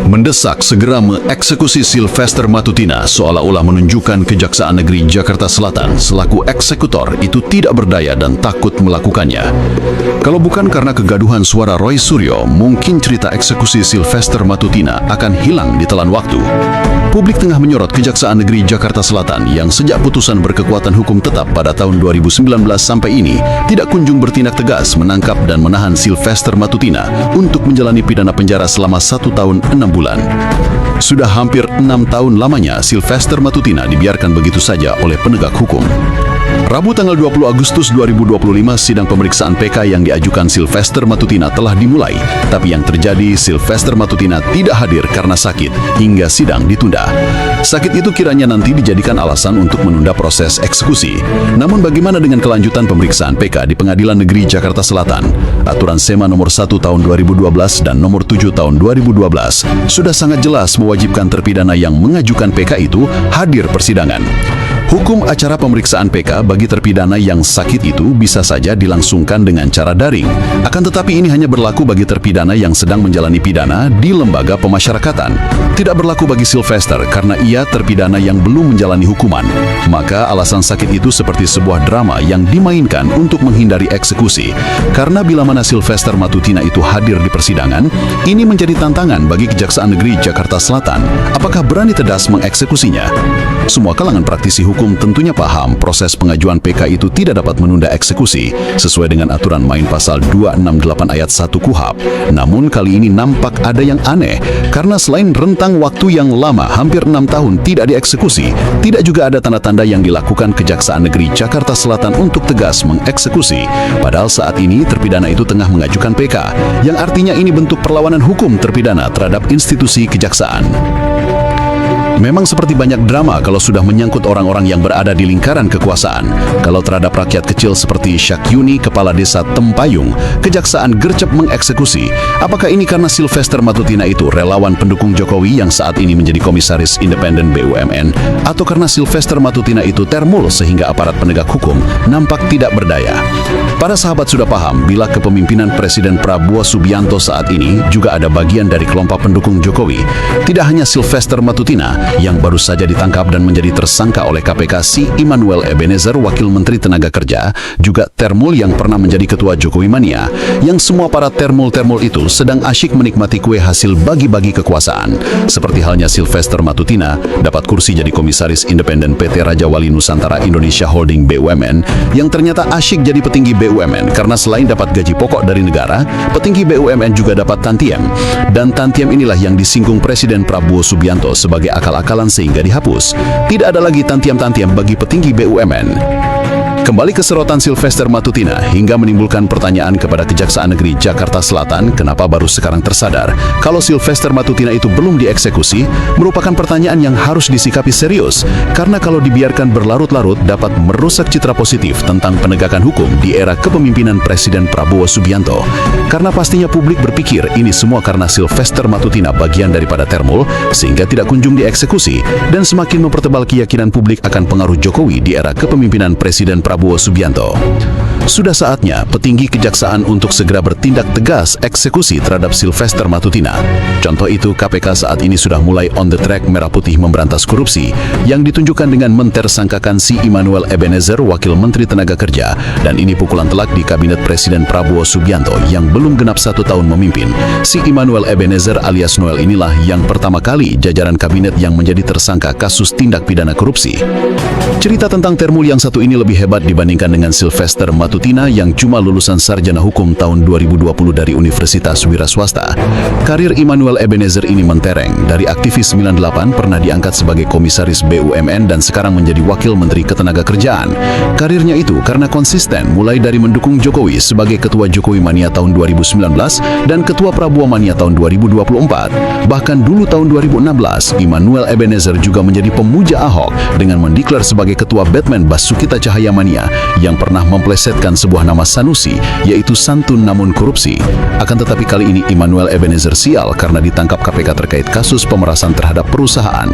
Mendesak segera mengeksekusi Sylvester Matutina seolah-olah menunjukkan Kejaksaan Negeri Jakarta Selatan selaku eksekutor itu tidak berdaya dan takut melakukannya. Kalau bukan karena kegaduhan suara Roy Suryo, mungkin cerita eksekusi Sylvester Matutina akan hilang ditelan waktu. Publik tengah menyorot Kejaksaan Negeri Jakarta Selatan yang sejak putusan berkekuatan hukum tetap pada tahun 2019 sampai ini tidak kunjung bertindak tegas menangkap dan menahan Sylvester Matutina untuk menjalani pidana penjara selama 1 tahun 6 bulan. Sudah hampir 6 tahun lamanya Sylvester Matutina dibiarkan begitu saja oleh penegak hukum. Rabu tanggal 20 Agustus 2025, sidang pemeriksaan PK yang diajukan Sylvester Matutina telah dimulai. Tapi yang terjadi, Sylvester Matutina tidak hadir karena sakit hingga sidang ditunda. Sakit itu kiranya nanti dijadikan alasan untuk menunda proses eksekusi. Namun bagaimana dengan kelanjutan pemeriksaan PK di Pengadilan Negeri Jakarta Selatan? Aturan SEMA nomor 1 tahun 2012 dan nomor 7 tahun 2012 sudah sangat jelas mewajibkan terpidana yang mengajukan PK itu hadir persidangan. Hukum acara pemeriksaan PK bagi terpidana yang sakit itu bisa saja dilangsungkan dengan cara daring. Akan tetapi ini hanya berlaku bagi terpidana yang sedang menjalani pidana di lembaga pemasyarakatan. Tidak berlaku bagi Sylvester karena ia terpidana yang belum menjalani hukuman. Maka alasan sakit itu seperti sebuah drama yang dimainkan untuk menghindari eksekusi. Karena bila mana Sylvester Matutina itu hadir di persidangan, ini menjadi tantangan bagi Kejaksaan Negeri Jakarta Selatan. Apakah berani tegas mengeksekusinya? Semua kalangan praktisi hukum tentunya paham proses pengajuan PK itu tidak dapat menunda eksekusi sesuai dengan aturan main pasal 268 ayat 1 KUHP. Namun kali ini nampak ada yang aneh karena selain rentang waktu yang lama hampir 6 tahun tidak dieksekusi, tidak juga ada tanda-tanda yang dilakukan Kejaksaan Negeri Jakarta Selatan untuk tegas mengeksekusi. Padahal saat ini terpidana itu tengah mengajukan PK, yang artinya ini bentuk perlawanan hukum terpidana terhadap institusi kejaksaan. Memang seperti banyak drama kalau sudah menyangkut orang-orang yang berada di lingkaran kekuasaan. Kalau terhadap rakyat kecil seperti Syakyuni, kepala desa Tempayung, Kejaksaan gercep mengeksekusi. Apakah ini karena Sylvester Matutina itu relawan pendukung Jokowi yang saat ini menjadi komisaris independen BUMN? Atau karena Sylvester Matutina itu termul sehingga aparat penegak hukum nampak tidak berdaya? Para sahabat sudah paham bila kepemimpinan Presiden Prabowo Subianto saat ini juga ada bagian dari kelompok pendukung Jokowi. Tidak hanya Sylvester Matutina yang baru saja ditangkap dan menjadi tersangka oleh KPK si Immanuel Ebenezer, Wakil Menteri Tenaga Kerja, juga Termul yang pernah menjadi Ketua Jokowi Mania, yang semua para termul-termul itu sedang asyik menikmati kue hasil bagi-bagi kekuasaan. Seperti halnya Sylvester Matutina, dapat kursi jadi komisaris independen PT Raja Wali Nusantara Indonesia Holding BUMN, yang ternyata asyik jadi petinggi BUMN karena selain dapat gaji pokok dari negara, petinggi BUMN juga dapat tantiem. Dan tantiem inilah yang disinggung Presiden Prabowo Subianto sebagai akal-akalan sehingga dihapus. Tidak ada lagi tantiam-tantiam bagi petinggi BUMN. Kembali ke serotan Sylvester Matutina hingga menimbulkan pertanyaan kepada Kejaksaan Negeri Jakarta Selatan kenapa baru sekarang tersadar kalau Sylvester Matutina itu belum dieksekusi merupakan pertanyaan yang harus disikapi serius karena kalau dibiarkan berlarut-larut dapat merusak citra positif tentang penegakan hukum di era kepemimpinan Presiden Prabowo Subianto. Karena pastinya publik berpikir ini semua karena Sylvester Matutina bagian daripada termul sehingga tidak kunjung dieksekusi dan semakin mempertebal keyakinan publik akan pengaruh Jokowi di era kepemimpinan Presiden Prabowo Subianto. Sudah saatnya petinggi kejaksaan untuk segera bertindak tegas eksekusi terhadap Sylvester Matutina. Contoh itu KPK saat ini sudah mulai on the track merah putih memberantas korupsi yang ditunjukkan dengan mentersangkakan si Immanuel Ebenezer, Wakil Menteri Tenaga Kerja, dan ini pukulan telak di Kabinet Presiden Prabowo Subianto yang belum genap 1 tahun memimpin. Si Immanuel Ebenezer alias Noel inilah yang pertama kali jajaran kabinet yang menjadi tersangka kasus tindak pidana korupsi. Cerita tentang termul yang satu ini lebih hebat dibandingkan dengan Sylvester Matutina yang cuma lulusan sarjana hukum tahun 2020 dari Universitas Wira Swasta. Karir Immanuel Ebenezer ini mentereng. Dari aktivis 98 pernah diangkat sebagai komisaris BUMN dan sekarang menjadi Wakil Menteri Ketenagakerjaan. Karirnya itu karena konsisten mulai dari mendukung Jokowi sebagai Ketua Jokowi Mania tahun 2019 dan Ketua Prabowo Mania tahun 2024. Bahkan dulu tahun 2016, Immanuel Ebenezer juga menjadi pemuja Ahok dengan mendeklar sebagai Ketua Batman Basuki Cahayamania yang pernah memplesetkan sebuah nama Sanusi, yaitu santun namun korupsi. Akan tetapi kali ini Immanuel Ebenezer sial karena ditangkap KPK terkait kasus pemerasan terhadap perusahaan.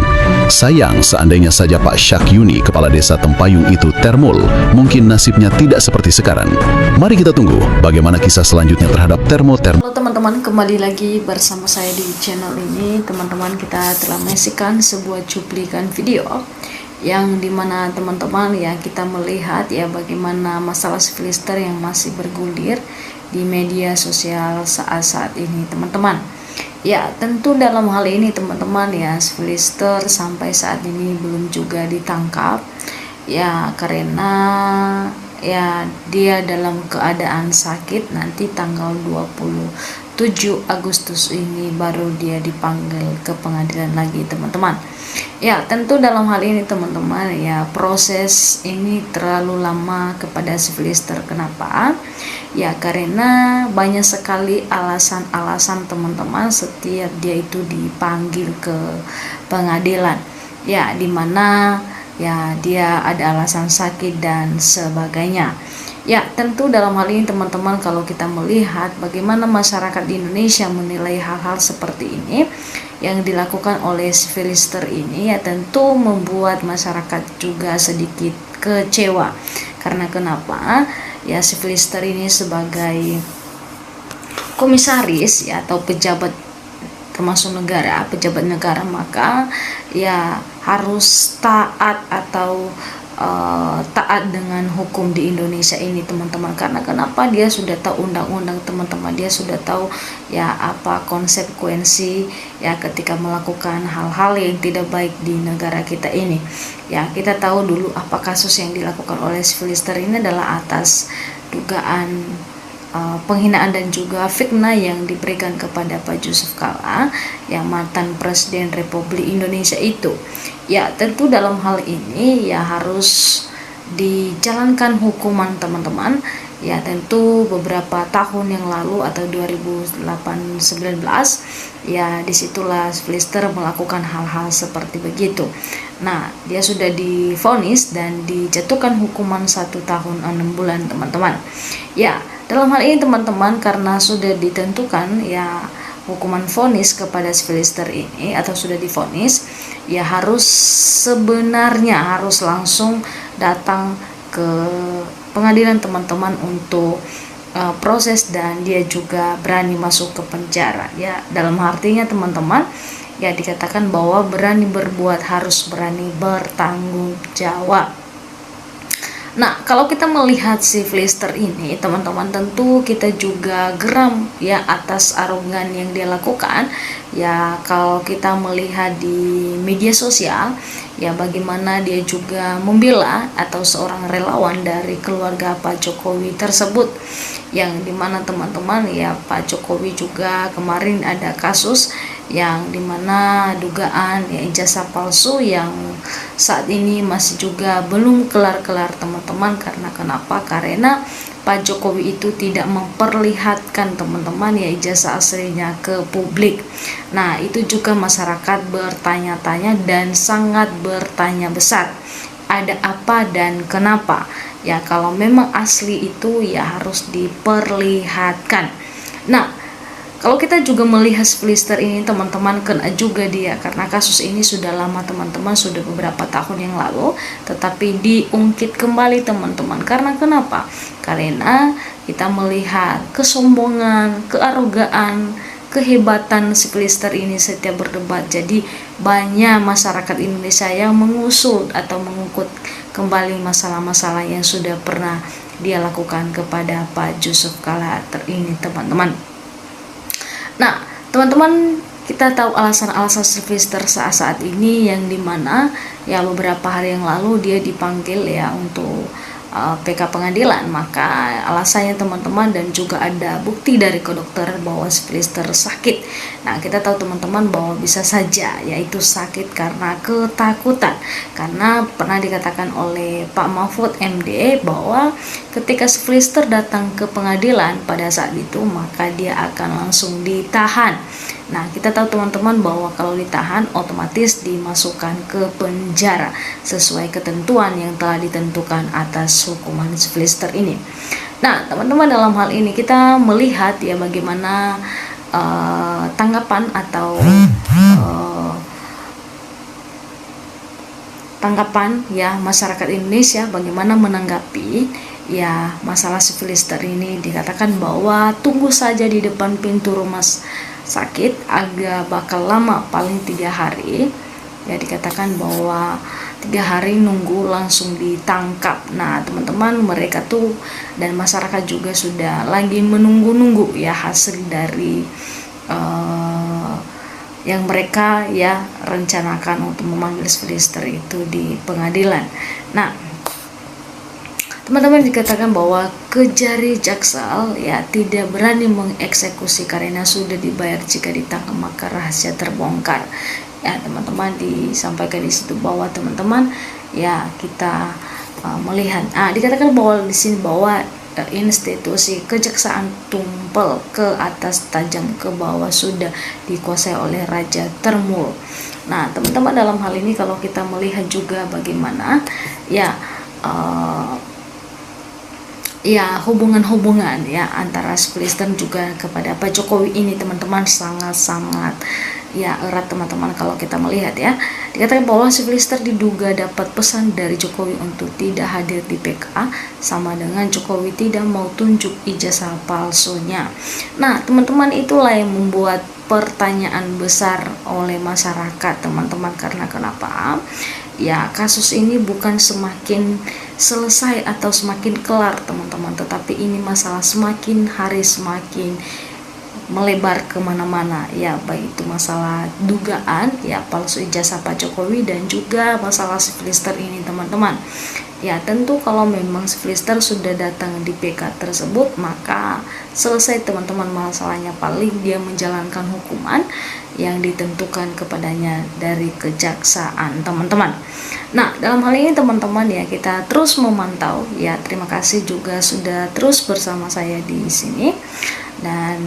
Sayang, seandainya saja Pak Syakyuni, kepala desa Tempayung itu termul, mungkin nasibnya tidak seperti sekarang. Mari kita tunggu bagaimana kisah selanjutnya terhadap Termo. Halo teman-teman, kembali lagi bersama saya di channel ini. Teman-teman, kita telah menyaksikan sebuah cuplikan video yang dimana teman-teman ya kita melihat ya bagaimana masalah sifilister yang masih bergulir di media sosial saat-saat ini teman-teman. Ya, tentu dalam hal ini teman-teman ya, sifilister sampai saat ini belum juga ditangkap. Ya, karena ya dia dalam keadaan sakit. Nanti tanggal 27 Agustus ini baru dia dipanggil ke pengadilan lagi teman-teman. Ya, tentu dalam hal ini teman-teman ya, proses ini terlalu lama kepada sifilister. Kenapa? Ya, karena banyak sekali alasan-alasan teman-teman setiap dia itu dipanggil ke pengadilan. Ya, dimana ya dia ada alasan sakit dan sebagainya. Ya, tentu dalam hal ini teman-teman, kalau kita melihat bagaimana masyarakat di Indonesia menilai hal-hal seperti ini yang dilakukan oleh sifilister ini, ya tentu membuat masyarakat juga sedikit kecewa. Karena kenapa? Ya, sifilister ini sebagai komisaris ya atau pejabat termasuk negara, pejabat negara, maka ya harus taat atau taat dengan hukum di Indonesia ini teman-teman. Karena kenapa? Dia sudah tahu undang-undang teman-teman, dia sudah tahu ya apa konsekuensi ya ketika melakukan hal-hal yang tidak baik di negara kita ini. Ya, kita tahu dulu apa kasus yang dilakukan oleh sifilister ini adalah atas dugaan penghinaan dan juga fitnah yang diberikan kepada Pak Yusuf Kalla, yang mantan Presiden Republik Indonesia itu. Ya, tentu dalam hal ini ya harus dijalankan hukuman teman-teman. Ya, tentu beberapa tahun yang lalu atau 2019 ya disitulah sifilister melakukan hal-hal seperti begitu. Nah, dia sudah divonis dan dijatuhkan hukuman 1 tahun 6 bulan teman-teman. Ya, dalam hal ini teman-teman, karena sudah ditentukan ya hukuman vonis kepada sifilister ini atau sudah divonis, ya sebenarnya harus langsung datang ke pengadilan teman-teman untuk proses, dan dia juga berani masuk ke penjara. Ya, dalam artinya teman-teman ya dikatakan bahwa berani berbuat harus berani bertanggung jawab. Nah, kalau kita melihat sifilister ini teman-teman, tentu kita juga geram ya atas arogan yang dia lakukan. Ya, kalau kita melihat di media sosial ya bagaimana dia juga membela atau seorang relawan dari keluarga Pak Jokowi tersebut, yang dimana teman-teman ya Pak Jokowi juga kemarin ada kasus yang dimana dugaan ya ijazah palsu yang saat ini masih juga belum kelar-kelar teman-teman. Karena kenapa? Karena Pak Jokowi itu tidak memperlihatkan teman-teman ya ijazah aslinya ke publik. Nah, itu juga masyarakat bertanya-tanya dan sangat bertanya besar, ada apa dan kenapa? Ya, kalau memang asli itu ya harus diperlihatkan. Nah, kalau kita juga melihat sifilister ini teman-teman, kena juga dia karena kasus ini sudah lama teman-teman, sudah beberapa tahun yang lalu, tetapi diungkit kembali teman-teman. Karena kenapa? Karena kita melihat kesombongan, kearogaan, kehebatan sifilister ini setiap berdebat. Jadi banyak masyarakat Indonesia yang mengusul atau mengungkit kembali masalah-masalah yang sudah pernah dia lakukan kepada Pak Yusuf Kalla ini teman-teman. Nah, teman-teman, kita tahu alasan-alasan sifilister saat ini, yang dimana ya beberapa hari yang lalu dia dipanggil ya untuk PK pengadilan. Maka alasannya teman-teman, dan juga ada bukti dari ke dokter bahwa sifilister sakit. Nah, kita tahu teman-teman bahwa bisa saja yaitu sakit karena ketakutan, karena pernah dikatakan oleh Pak Mahfud MD bahwa ketika sifilister datang ke pengadilan pada saat itu maka dia akan langsung ditahan. Nah, kita tahu teman-teman bahwa kalau ditahan otomatis dimasukkan ke penjara sesuai ketentuan yang telah ditentukan atas hukuman sifilister ini. Nah, teman-teman, dalam hal ini kita melihat ya bagaimana tanggapan atau tanggapan ya masyarakat Indonesia bagaimana menanggapi ya masalah si Filister ini. Dikatakan bahwa tunggu saja di depan pintu rumah sakit, agak bakal lama, paling 3 hari ya. Dikatakan bahwa 3 hari nunggu langsung ditangkap. Nah teman-teman, mereka tuh dan masyarakat juga sudah lagi menunggu-nunggu ya hasil dari yang mereka ya rencanakan untuk memanggil Filister itu di pengadilan. Nah teman-teman, dikatakan bahwa Kejari Jaksal ya tidak berani mengeksekusi karena sudah dibayar, jika ditangkap maka rahasia terbongkar. Ya teman-teman, disampaikan di situ bahwa teman-teman ya kita melihat, dikatakan bahwa di sini bahwa institusi kejaksaan tumpel ke atas tajam ke bawah sudah dikuasai oleh Raja Termul. Nah teman-teman, dalam hal ini kalau kita melihat juga bagaimana ya hubungan-hubungan ya antara Filister juga kepada Pak Jokowi ini teman-teman sangat-sangat ya erat teman-teman. Kalau kita melihat ya, dikatakan bahwa Filister diduga dapat pesan dari Jokowi untuk tidak hadir di PK, sama dengan Jokowi tidak mau tunjuk ijazah palsunya. Nah teman-teman, itulah yang membuat pertanyaan besar oleh masyarakat teman-teman. Karena kenapa? Ya kasus ini bukan semakin selesai atau semakin kelar teman-teman, tetapi ini masalah semakin hari semakin melebar kemana-mana ya, baik itu masalah dugaan ya palsu ijazah Pak Jokowi dan juga masalah si Filister ini teman-teman. Ya tentu kalau memang si Filister sudah datang di PK tersebut maka selesai teman-teman masalahnya, paling dia menjalankan hukuman yang ditentukan kepadanya dari kejaksaan teman-teman. Nah dalam hal ini teman-teman ya kita terus memantau ya. Terima kasih juga sudah terus bersama saya di sini, dan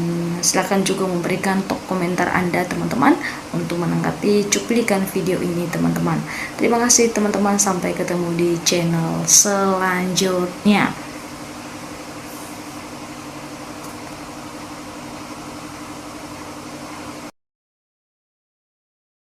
silakan juga memberikan komentar Anda teman-teman untuk menanggapi cuplikan video ini teman-teman. Terima kasih teman-teman, sampai ketemu di channel selanjutnya.